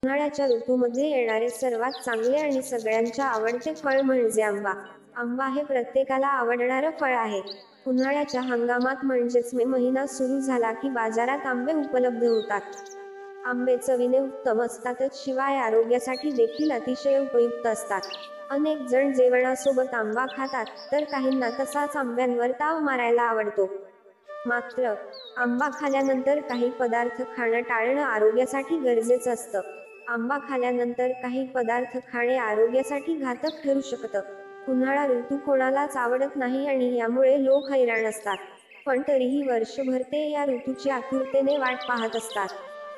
उन्हाळ्याच्या ऋतूमध्ये येणारे सर्वात चांगले आणि सगळ्यांच्या आवडते फळ म्हणजे आंबा. आंबा हे प्रत्येकाला आवडणारं फळ आहे. उन्हाळ्याच्या हंगामात म्हणजेच मे महिना सुरू झाला की बाजारात आंबे उपलब्ध होतात. आंबे चवीने उत्तम असतातच शिवाय आरोग्यासाठी देखील अतिशय उपयुक्त असतात. अनेक जण जेवणासोबत आंबा खातात, तर काहींना तसाच आंब्यांवर ताव मारायला आवडतो. मात्र आंबा खाल्यानंतर काही पदार्थ खाणं टाळणं आरोग्यासाठी गरजेचं असतं. आंबा खाल्यानंतर काही पदार्थ खाणे आरोग्यासाठी घातक ठरू शकतं. उन्हाळा ऋतू कोणालाच आवडत नाही आणि यामुळे लोक हैराण असतात. पण तरीही वर्षभर ते या ऋतूची आतुरतेने वाट पाहत असतात.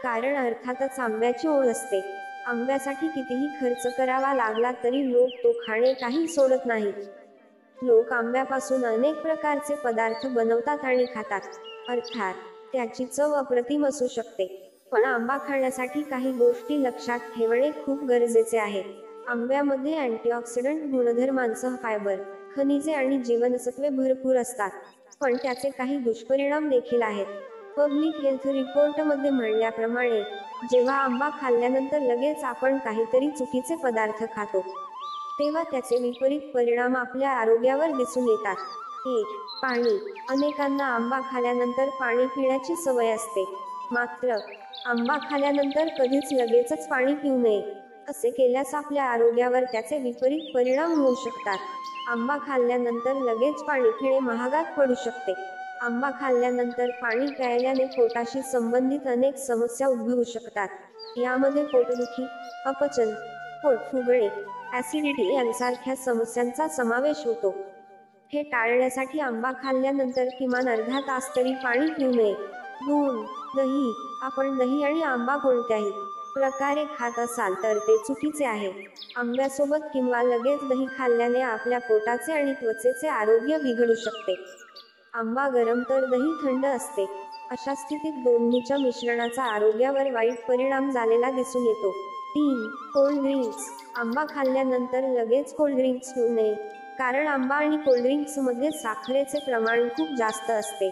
कारण अर्थातच आंब्याची ओढ असते. आंब्यासाठी कितीही खर्च करावा लागला तरी लोक तो खाणे काही सोडत नाहीत. लोक आंब्यापासून अनेक प्रकारचे पदार्थ बनवतात आणि खातात. अर्थात त्याची चव अप्रतिम असू शकते. पण आंबा खाण्यासाठी काही गोष्टी लक्षात ठेवणे खूप गरजेचे आहे. आंब्यामध्ये अँटीऑक्सिडंट गुणधर्मांसह फायबर, खनिजे आणि जीवनसत्वे भरपूर असतात. पण त्याचे काही दुष्परिणाम देखील आहेत. पब्लिक हेल्थ रिपोर्टमध्ये म्हणल्याप्रमाणे, जेव्हा आंबा खाल्ल्यानंतर लगेच आपण काहीतरी चुकीचे पदार्थ खातो, तेव्हा त्याचे विपरीत परिणाम आपल्या आरोग्यावर दिसून येतात. 1. पाणी. अनेकांना आंबा खाल्यानंतर पाणी पिण्याची सवय असते. मात्र आंबा खाल्यानंतर कधीच लगेचच पाणी पिऊ नये. असे केल्यास आपल्या आरोग्यावर त्याचे विपरीत परिणाम होऊ शकतात. आंबा खाल्ल्यानंतर लगेच पाणी पिणे महागात पडू शकते. आंबा खाल्ल्यानंतर पाणी प्यायल्याने पोटाशी संबंधित अनेक समस्या उद्भवू शकतात. यामध्ये पोटदुखी, अपचन, पोट फुगणे, ॲसिडिटी यांसारख्या समस्यांचा समावेश होतो. हे टाळण्यासाठी आंबा खाल्ल्यानंतर किमान अर्धा तास तरी पाणी पिऊ नये. 2. दही. आपण दही आणि आंबा कोणत्याही प्रकारे खात असाल तर ते चुकीचे आहे. आंब्यासोबत किंवा लगेच दही खाल्ल्याने आपल्या पोटाचे आणि त्वचेचे आरोग्य बिघडू शकते. आंबा गरम तर दही थंड असते. अशा स्थितीत दोन्हीच्या मिश्रणाचा आरोग्यावर वाईट परिणाम झालेला दिसून येतो. 3. Cold drinks. आंबा खाल्ल्यानंतर लगेच कोल्ड ड्रिंक्स पिऊ नये. कारण आंबा आणि कोल्ड्रिंक्समध्ये साखरेचे प्रमाण खूप जास्त असते.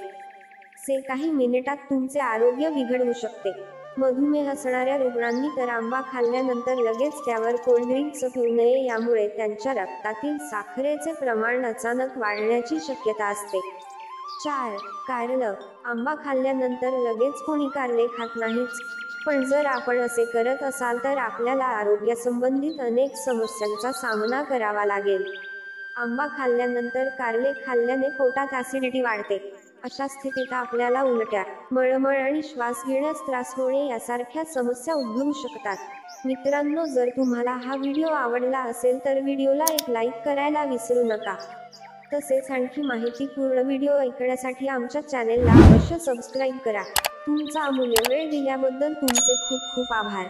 से काही मिनिटात तुमचे आरोग्य बिघडू शकते. मधुमेह असणाऱ्या रुग्णांनी तर आंबा खाल्ल्यानंतर लगेच त्यावर कोल्ड्रिंक्स पिऊ नये. यामुळे त्यांच्या रक्तातील साखरेचे प्रमाण अचानक वाढण्याची शक्यता असते. 4. कारलं. आंबा खाल्ल्यानंतर लगेच कोणी कारले खात नाहीच. पण जर आपण असे करत असाल तर आपल्याला आरोग्यासंबंधित अनेक समस्यांचा सामना करावा लागेल. आंबा खाल्ल्यानंतर कारले खाल्ल्याने पोटात ॲसिडिटी वाढते. अशा स्थितीत आपल्याला उलट्या, मळमळ आणि श्वास घेण्यास त्रास होणे यासारख्या समस्या उद्भवू शकतात. मित्रांनो, जर तुम्हाला हा व्हिडिओ आवडला असेल तर व्हिडिओला एक लाईक करायला विसरू नका. तसेच आणखी माहितीपूर्ण व्हिडिओ ऐकण्यासाठी आमच्या चॅनेलला अवश्य सबस्क्राईब करा. तुमचा अमूल्य वेळ दिल्याबद्दल तुमचे खूप खूप आभार.